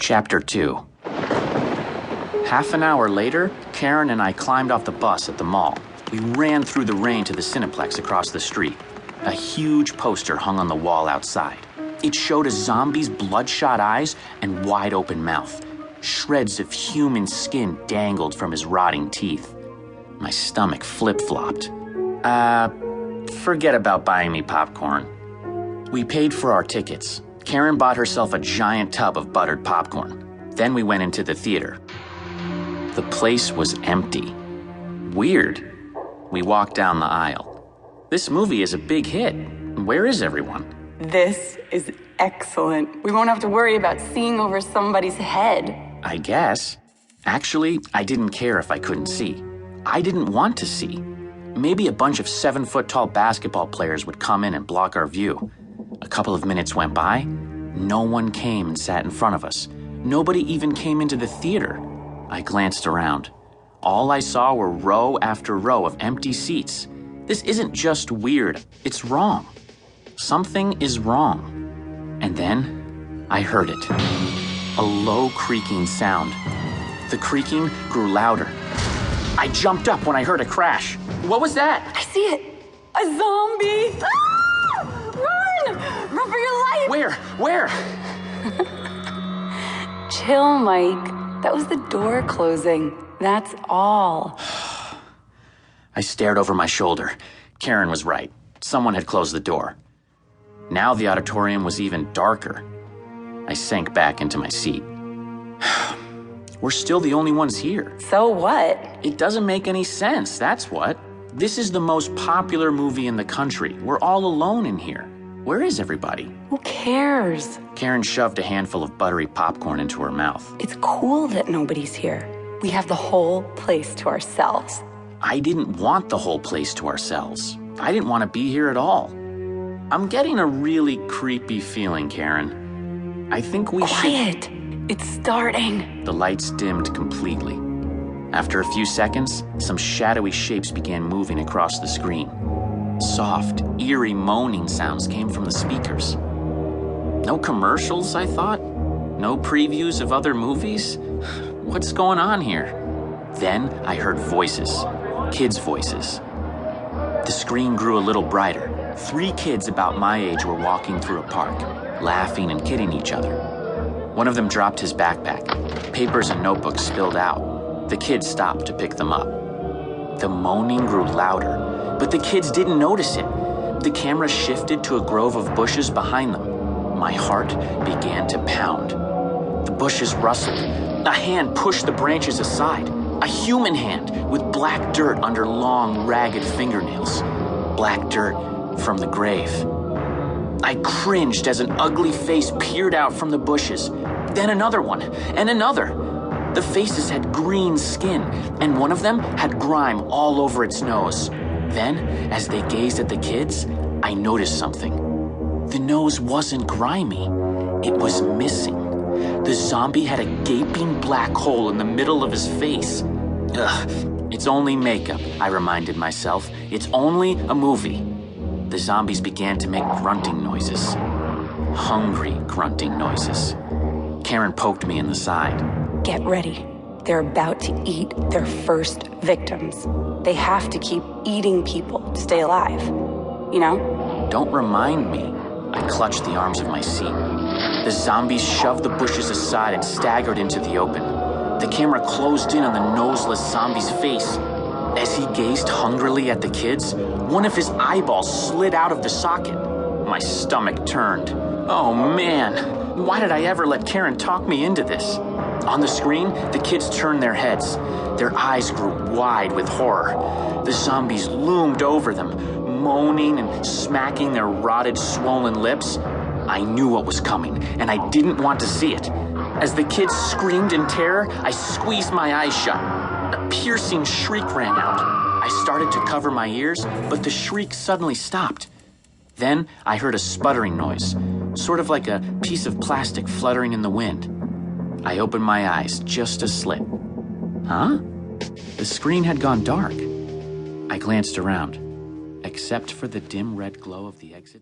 Chapter 2. Half an hour later, Karen and I climbed off the bus at the mall. We ran through the rain to the Cineplex across the street. A huge poster hung on the wall outside. It showed a zombie's bloodshot eyes and wide-open mouth. Shreds of human skin dangled from his rotting teeth. My stomach flip-flopped. Forget about buying me popcorn. We paid for our tickets. Karen bought herself a giant tub of buttered popcorn. Then we went into the theater. The place was empty. Weird. We walked down the aisle. This movie is a big hit. Where is everyone? This is excellent. We won't have to worry about seeing over somebody's head. I guess. Actually, I didn't care if I couldn't see. I didn't want to see. Maybe a bunch of 7-foot-tall basketball players would come in and block our view. A couple of minutes went by. No one came and sat in front of us. Nobody even came into the theater. I glanced around. All I saw were row after row of empty seats. This isn't just weird, it's wrong. Something is wrong. And then I heard it. A low creaking sound. The creaking grew louder. I jumped up when I heard a crash. What was that? I see it. A zombie. Ah! Run! Run for your life! Where? Chill, Mike. That was the door closing. That's all. I stared over my shoulder. Karen was right. Someone had closed the door. Now the auditorium was even darker. I sank back into my seat. We're still the only ones here. So what? It doesn't make any sense, that's what. This is the most popular movie in the country. We're all alone in here. Where is everybody? Who cares? Karen shoved a handful of buttery popcorn into her mouth. It's cool that nobody's here. We have the whole place to ourselves. I didn't want the whole place to ourselves. I didn't want to be here at all. I'm getting a really creepy feeling, Karen. I think we should... Quiet! It's starting. The lights dimmed completely. After a few seconds, some shadowy shapes began moving across the screen. Soft, eerie moaning sounds came from the speakers. No commercials, I thought? No previews of other movies? What's going on here? Then I heard voices. Kids' voices. The screen grew a little brighter. 3 kids about my age were walking through a park, laughing and kidding each other. One of them dropped his backpack. Papers and notebooks spilled out. The kids stopped to pick them up. The moaning grew louder, but the kids didn't notice it. The camera shifted to a grove of bushes behind them. My heart began to pound. The bushes rustled. A hand pushed the branches aside. A human hand with black dirt under long, ragged fingernails. Black dirt from the grave. I cringed as an ugly face peered out from the bushes. Then another one, and another. The faces had green skin, and one of them had grime all over its nose. Then, as they gazed at the kids, I noticed something. The nose wasn't grimy. It was missing. The zombie had a gaping black hole in the middle of his face. Ugh, it's only makeup, I reminded myself. It's only a movie. The zombies began to make grunting noises. Hungry grunting noises. Karen poked me in the side. Get ready. They're about to eat their first victims. They have to keep eating people to stay alive. You know? Don't remind me. I clutched the arms of my seat. The zombies shoved the bushes aside and staggered into the open. The camera closed in on the noseless zombie's face. As he gazed hungrily at the kids, one of his eyeballs slid out of the socket. My stomach turned. Oh man, why did I ever let Karen talk me into this? On the screen, the kids turned their heads. Their eyes grew wide with horror. The zombies loomed over them, moaning and smacking their rotted, swollen lips. I knew what was coming, and I didn't want to see it. As the kids screamed in terror, I squeezed my eyes shut. A piercing shriek rang out. I started to cover my ears, but the shriek suddenly stopped. Then I heard a sputtering noise, sort of like a piece of plastic fluttering in the wind. I opened my eyes just a slip. Huh? The screen had gone dark. I glanced around, except for the dim red glow of the exit.